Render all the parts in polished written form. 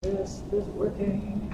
This is working.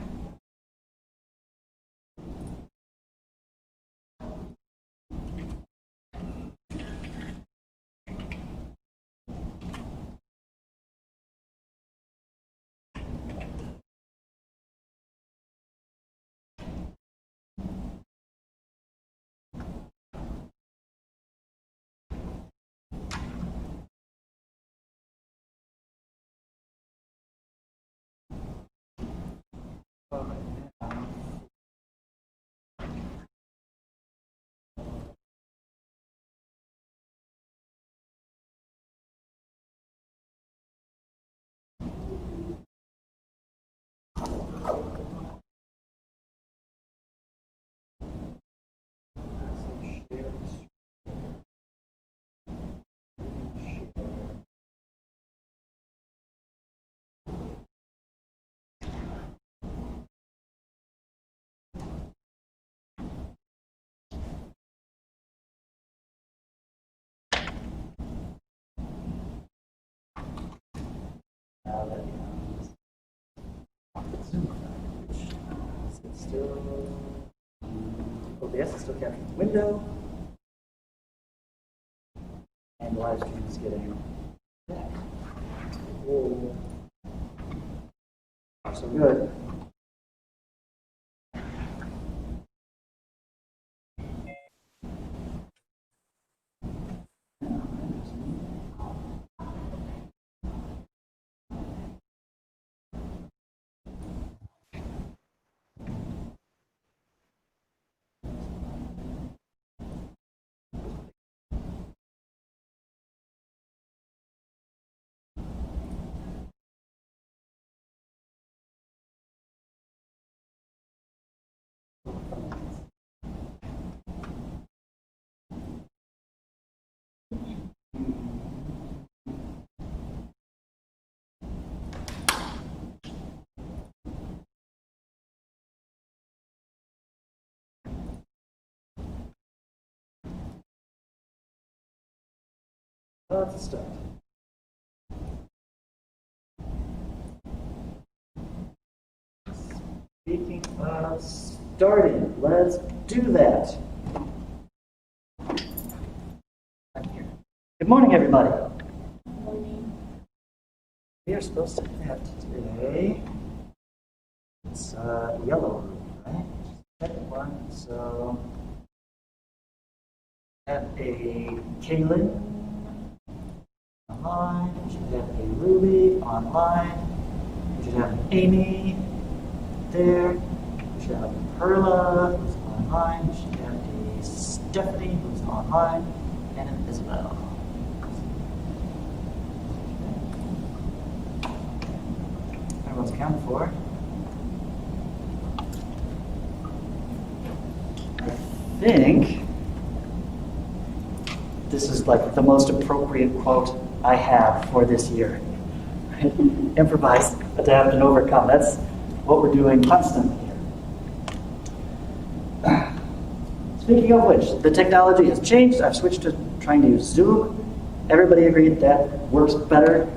Now that it's still OBS is still capturing the window, and the live stream is getting back. Whoa. So good. Lots of stuff. Speaking of starting, let's do that. Good morning, everybody. Good morning. We are supposed to have today, it's yellow, right? Second one, so have a Kaylin online, we should have a Ruby online, we should have an Amy there, we should have a Perla who's online, we should have a Stephanie who's online, and an Isabel. Everyone's accounted for. I think this is like the most appropriate quote I have for this year. Improvise, adapt, and overcome. That's what we're doing constantly here. Speaking of which, the technology has changed. I've switched to trying to use Zoom. Everybody agreed that works better.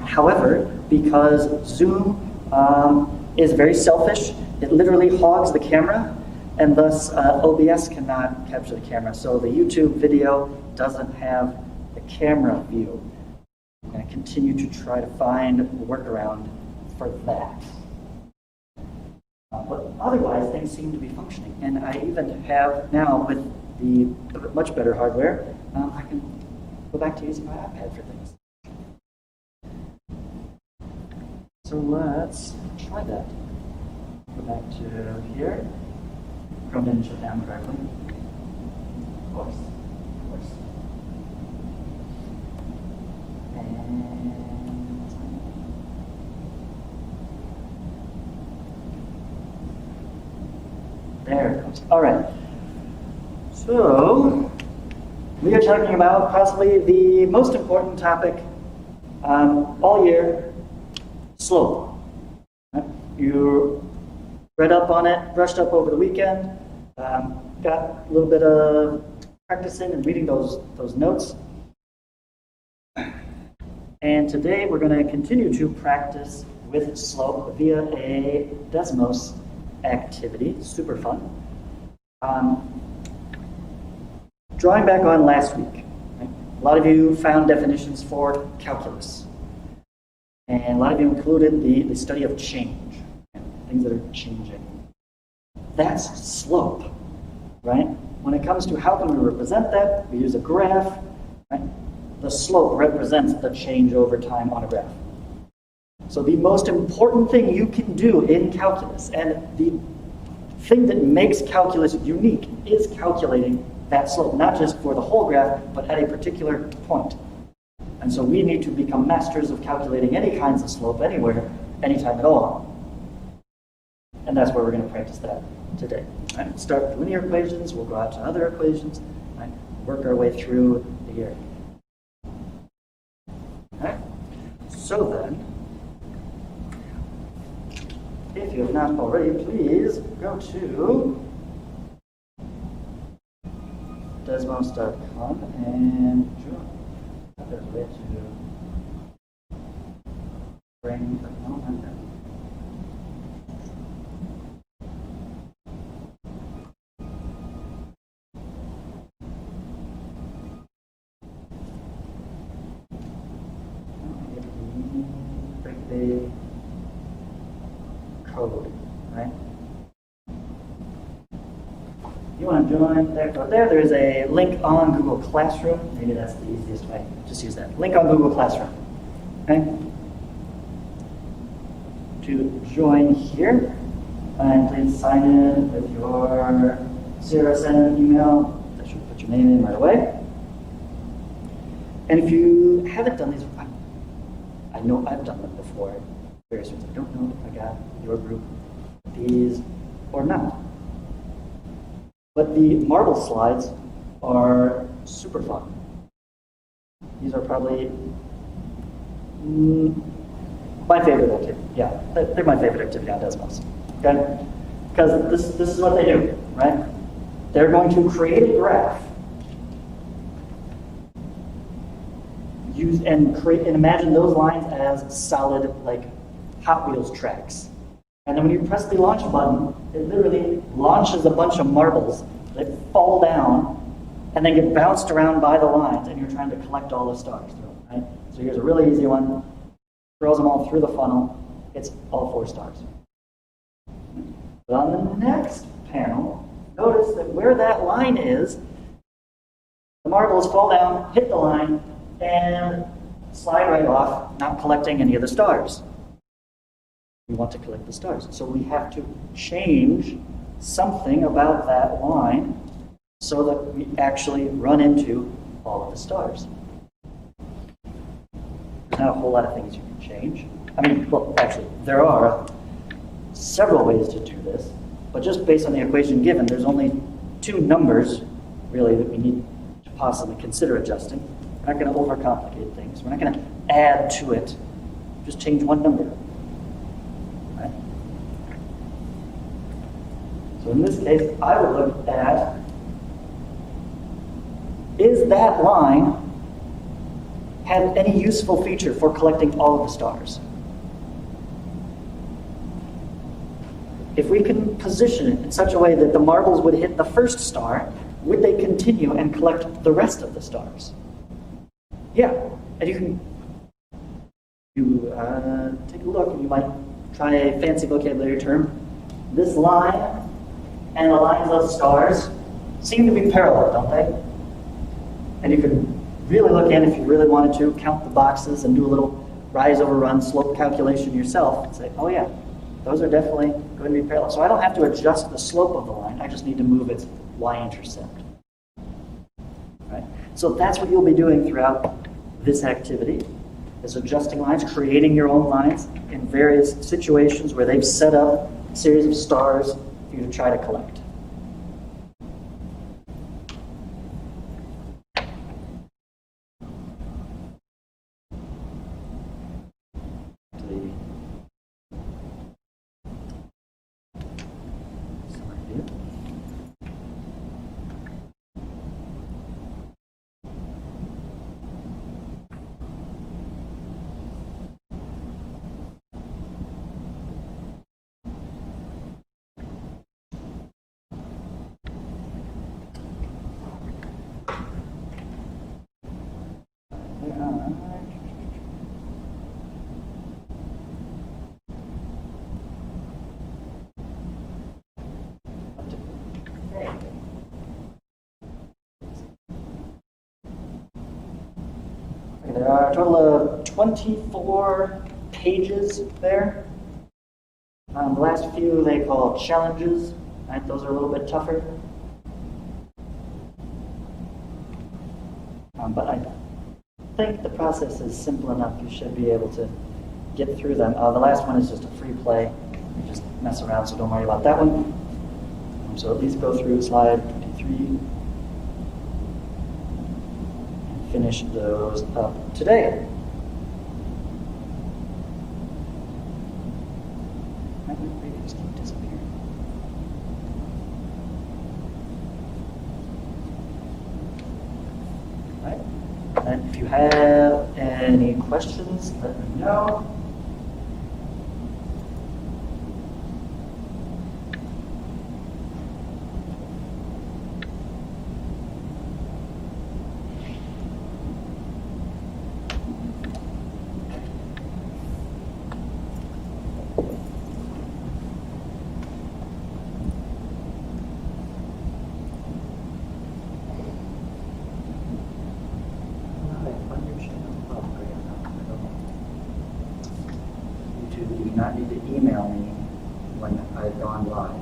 However, because Zoom is very selfish, it literally hogs the camera, and thus OBS cannot capture the camera. So the YouTube video doesn't have the camera view. I'm going to continue to try to find a workaround for that. But otherwise, things seem to be functioning. And I even have now, with the much better hardware, I can go back to using my iPad for things. So let's try that. Go back to here. Chrome didn't shut down correctly. Of course. And there it goes. All right. So we are talking about possibly the most important topic all year: slope. You read up on it, brushed up over the weekend, got a little bit of practice in and reading those notes. And today we're going to continue to practice with slope via a Desmos activity. Super fun. Drawing back on last week, right? A lot of you found definitions for calculus. And a lot of you included the study of change, right? Things that are changing. That's slope, right? When it comes to how can we represent that, we use a graph, right? The slope represents the change over time on a graph. So the most important thing you can do in calculus, and the thing that makes calculus unique, is calculating that slope, not just for the whole graph, but at a particular point. And so we need to become masters of calculating any kinds of slope anywhere, anytime at all. And that's where we're going to practice that today. Right? Start with linear equations, we'll go out to other equations, right? Work our way through the area. Right? So then, if you have not already, please go to Desmos.com and join. There's a way to bring the moment in. Break the code, right? You want to join there? There is a link on Google Classroom. Maybe that's the easiest way. Just use that. Link on Google Classroom. Okay? To join here, and please sign in with your CRSN email. That should put your name in right away. And if you haven't done these, I know I've done them before. Various reasons. I don't know if I got your group these or not. But the marble slides are super fun. These are probably my favorite activity. Yeah, they're my favorite activity on Desmos. Okay? Because this is what they do, right? They're going to create a graph, use and imagine those lines as solid, like Hot Wheels tracks. And then when you press the launch button, it literally launches a bunch of marbles that fall down and then get bounced around by the lines, and you're trying to collect all the stars through them, right? So here's a really easy one. Throws them all through the funnel. It's all 4 stars. But on the next panel, notice that where that line is, the marbles fall down, hit the line, and slide right off, not collecting any of the stars. We want to collect the stars. So we have to change something about that line so that we actually run into all of the stars. There's not a whole lot of things you can change. I mean, well, actually, there are several ways to do this, but just based on the equation given, there's only 2 numbers, really, that we need to possibly consider adjusting. We're not going to overcomplicate things. We're not going to add to it. Just change one number. So in this case, I would look at, is that line have any useful feature for collecting all of the stars? If we can position it in such a way that the marbles would hit the first star, would they continue and collect the rest of the stars? Yeah, and you can take a look, and you might try a fancy vocabulary term. This line and the lines of stars seem to be parallel, don't they? And you can really look in, if you really wanted to, count the boxes and do a little rise over run slope calculation yourself and say, oh yeah, those are definitely going to be parallel. So I don't have to adjust the slope of the line, I just need to move its y-intercept. Right? So that's what you'll be doing throughout this activity, is adjusting lines, creating your own lines in various situations where they've set up a series of stars for you to try to collect. Okay, there are a total of 24 pages there. The last few they call challenges. Right? Those are a little bit tougher. But I think the process is simple enough. You should be able to get through them. The last one is just a free play. You just mess around, so don't worry about that one. So at least go through slide 23 and finish those up today. My papers keep disappearing. All right. And if you have any questions, let me know. You do not need to email me when I've gone live.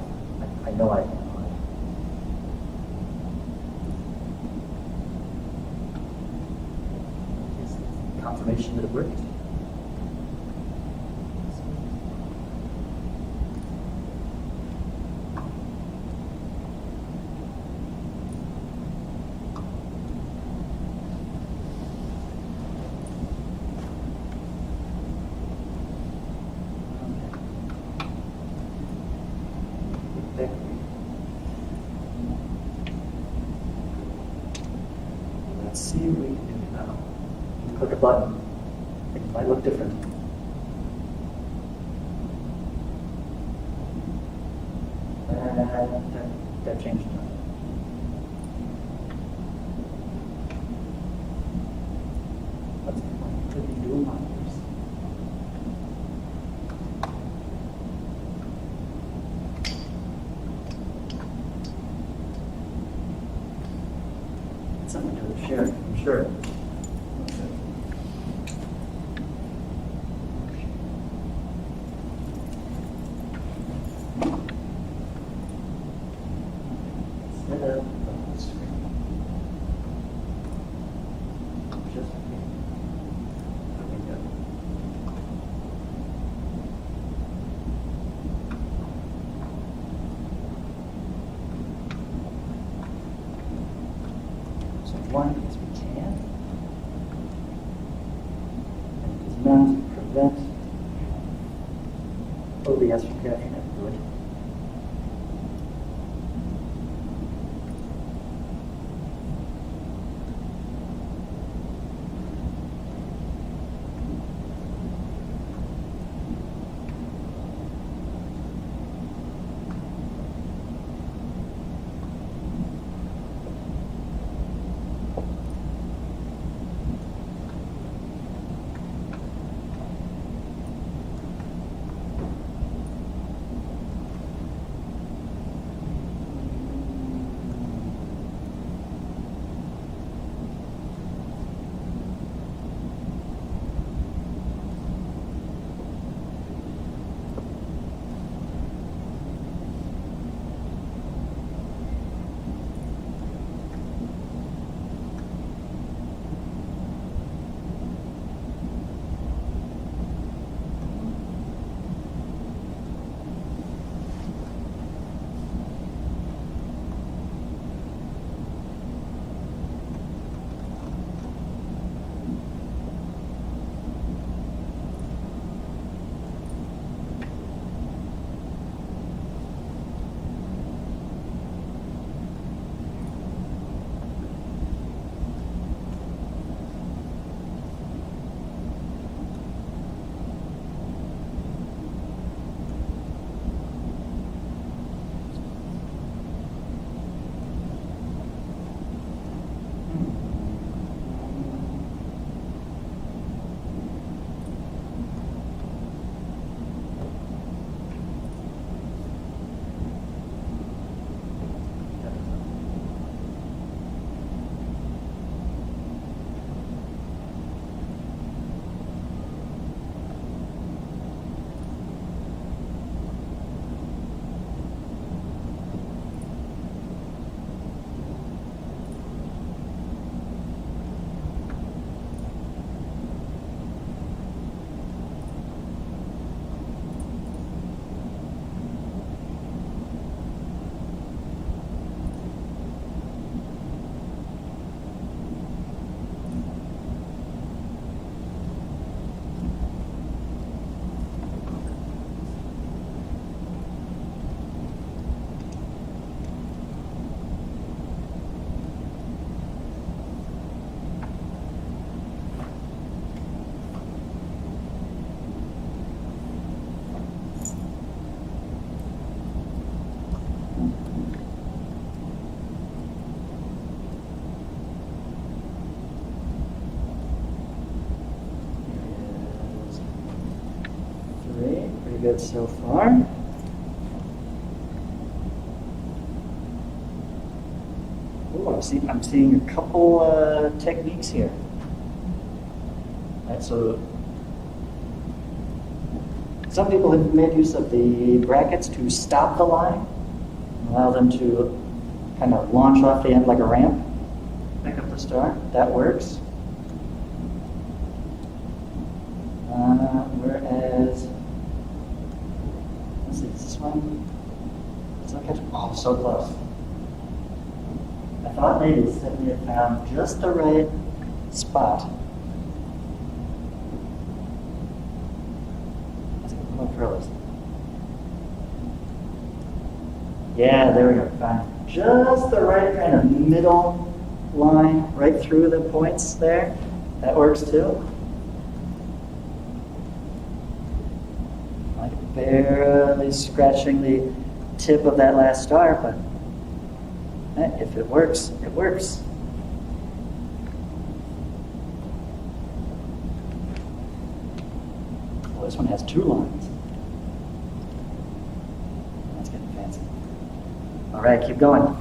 I know I've gone live. Is confirmation that it worked? Let's see what we can do now. You click a button. It might look different. That changed now. What's the point? Could be dual monitors. Something to do with sharing, I'm sure. Set up the whole screen. Just there we go. So one is we can, and does not prevent OBS from capturing it. Good. good so far. Ooh, I'm seeing a couple techniques here. Right, so some people have made use of the brackets to stop the line, allow them to kind of launch off the end like a ramp, pick up the star. That works. Whereas, let's see, is this one? It's not catching. Oh, so close. I thought maybe Stephanie had found just the right spot. Let's go more furthest. Yeah, there we go. Found just the right kind of middle line right through the points there. That works too. Like barely scratching the tip of that last star, but if it works, it works. Well, this one has two lines. That's getting fancy. All right, keep going.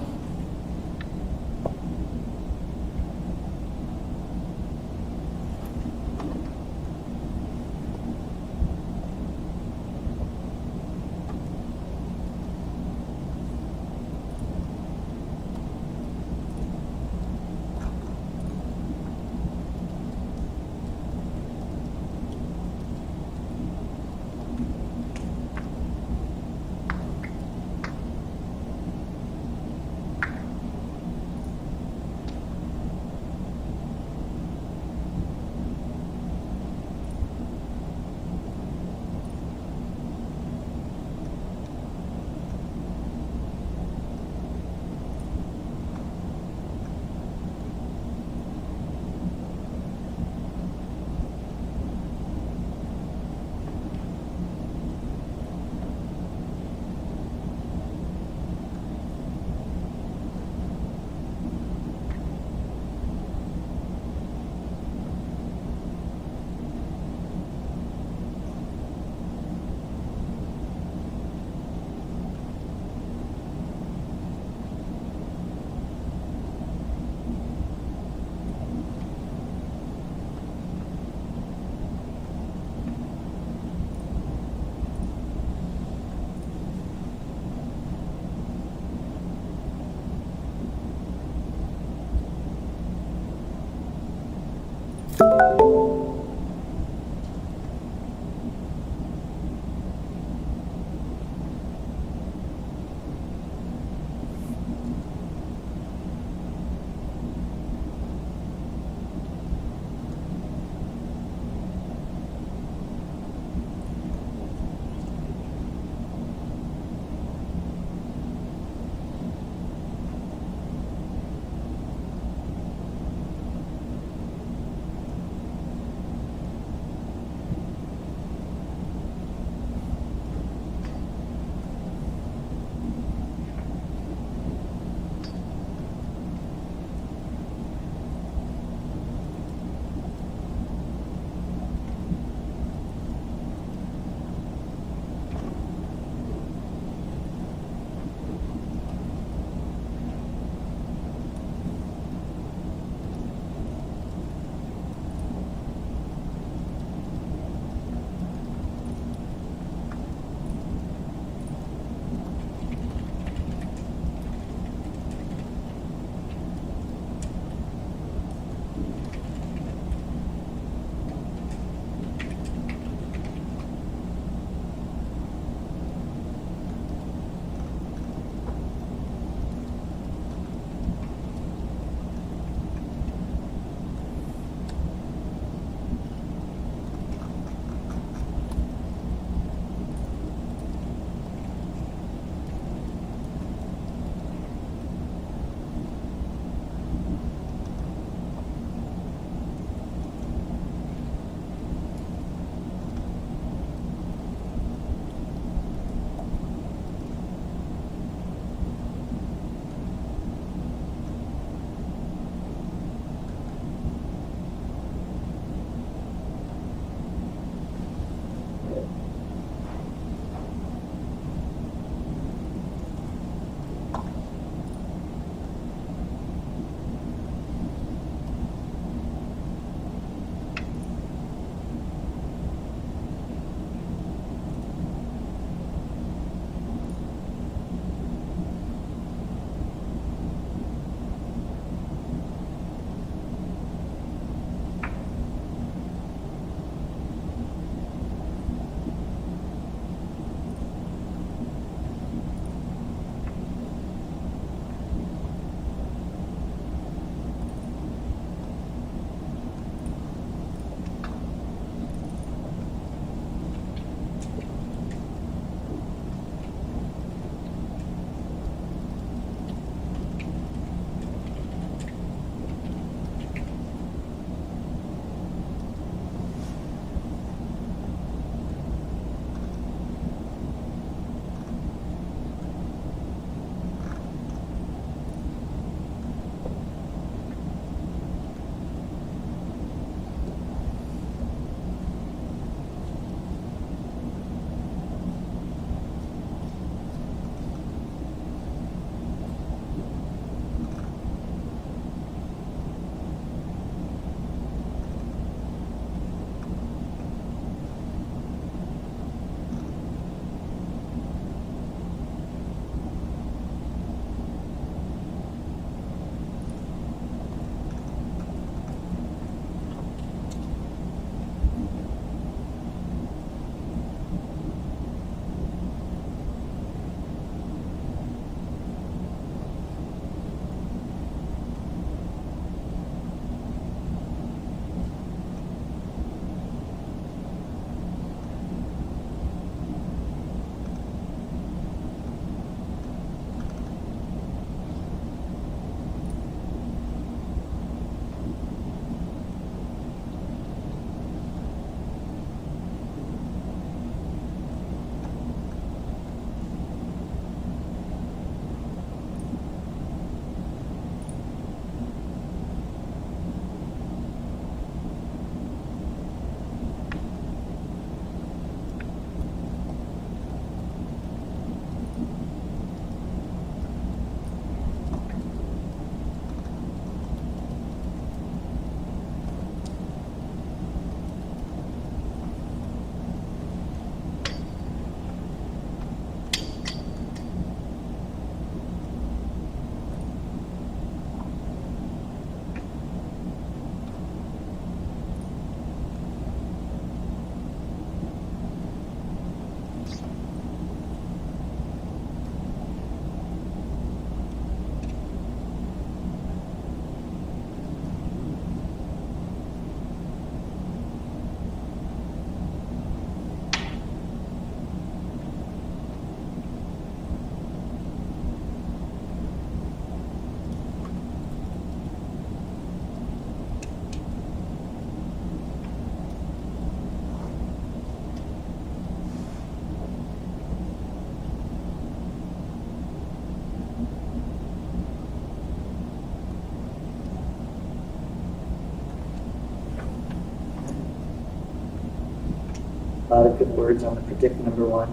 A lot of good words on the predict number 1.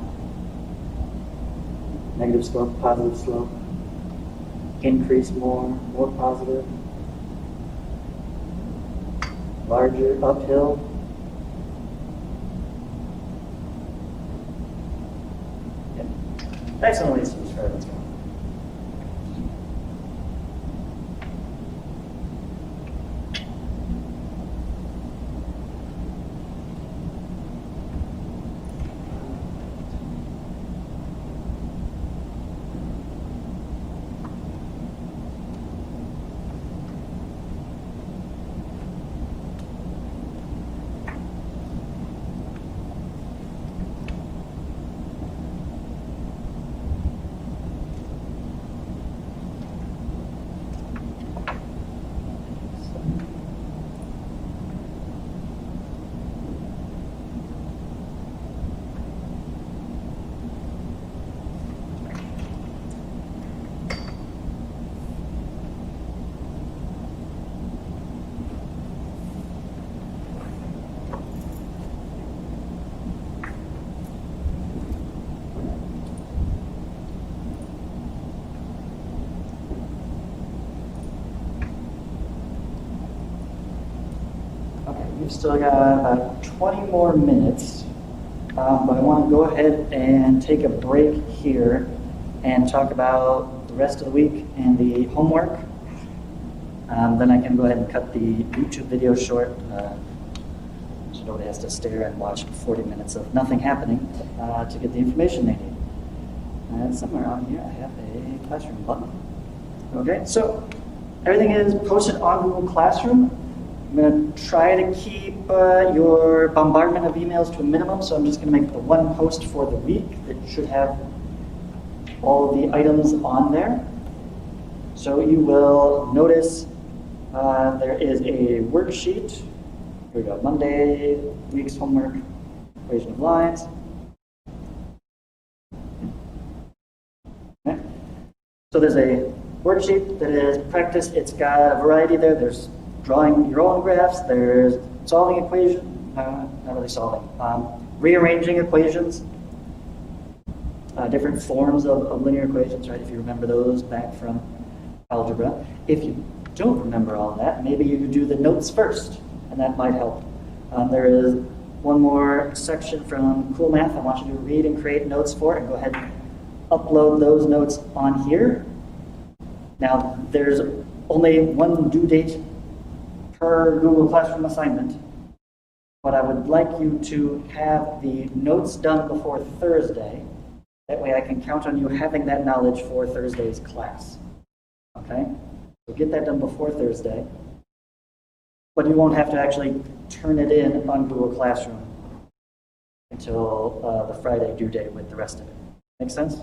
Negative slope, positive slope. Increase more positive. Larger, uphill. Yeah. Excellent ways to describe what's going on. We've still got about 20 more minutes, but I want to go ahead and take a break here and talk about the rest of the week and the homework. Then I can go ahead and cut the YouTube video short, so nobody has to stare and watch 40 minutes of nothing happening to get the information they need. And somewhere on here I have a classroom button. Okay, so everything is posted on Google Classroom. I'm going to try to keep your bombardment of emails to a minimum, so I'm just going to make the one post for the week that should have all the items on there. So you will notice there is a worksheet. Here we go, Monday, week's homework, equation of lines. Okay. So there's a worksheet that is practice. It's got a variety there. There's drawing your own graphs, there's solving equations, not really solving, rearranging equations, different forms of linear equations, right, if you remember those back from algebra. If you don't remember all that, maybe you could do the notes first, and that might help. There is one more section from Cool Math I want you to read and create notes for, and go ahead and upload those notes on here. Now, there's only one due date per Google Classroom assignment, but I would like you to have the notes done before Thursday. That way I can count on you having that knowledge for Thursday's class. Okay? So get that done before Thursday, but you won't have to actually turn it in on Google Classroom until the Friday due date with the rest of it. Make sense?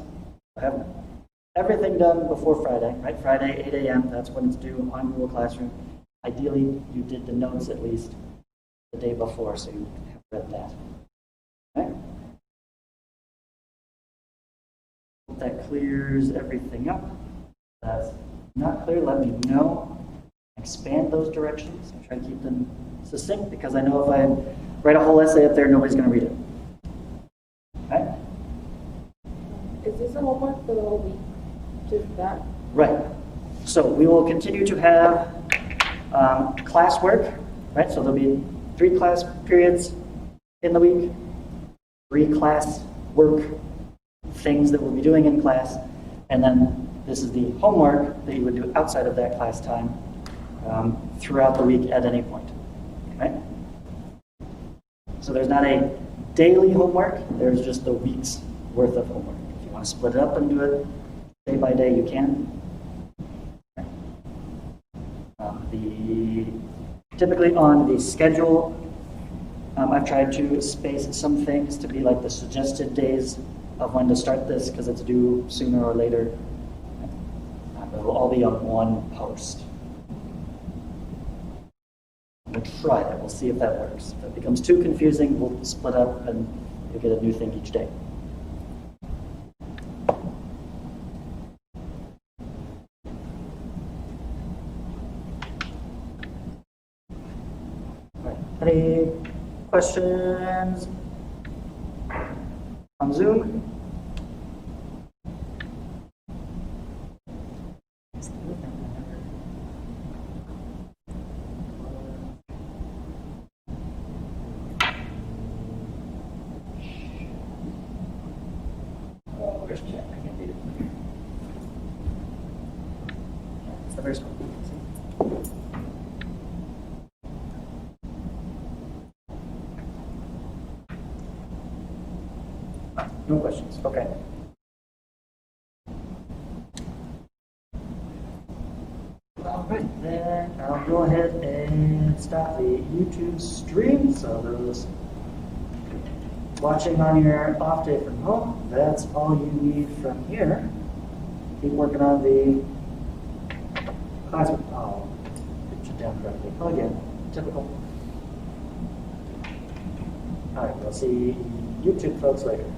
I have everything done before Friday, right? Friday, 8 a.m., that's when it's due on Google Classroom. Ideally, you did the notes at least the day before, so you have read that. Okay? Hope that clears everything up. If that's not clear, let me know. Expand those directions. I try to keep them succinct, because I know if I write a whole essay up there, nobody's going to read it. Okay? Is this a homework for the whole week? Just that? Right. So we will continue to have classwork, right? So there'll be 3 class periods in the week, 3 class work things that we'll be doing in class, and then this is the homework that you would do outside of that class time throughout the week at any point, right? So there's not a daily homework, there's just the week's worth of homework. If you want to split it up and do it day by day, you can. Typically on the schedule, I've tried to space some things to be like the suggested days of when to start this, because it's due sooner or later. But it'll all be on one post. We'll try that. We'll see if that works. If it becomes too confusing, we'll split up and you'll get a new thing each day. Any questions on Zoom. Where's chat? I can't read it. It's the first one. No questions. Okay. All right, then I'll go ahead and stop the YouTube stream. So those watching on your off day from home, that's all you need from here. Keep working on the class. Oh, put it down correctly. Oh, again, typical. All right, we'll see YouTube folks later.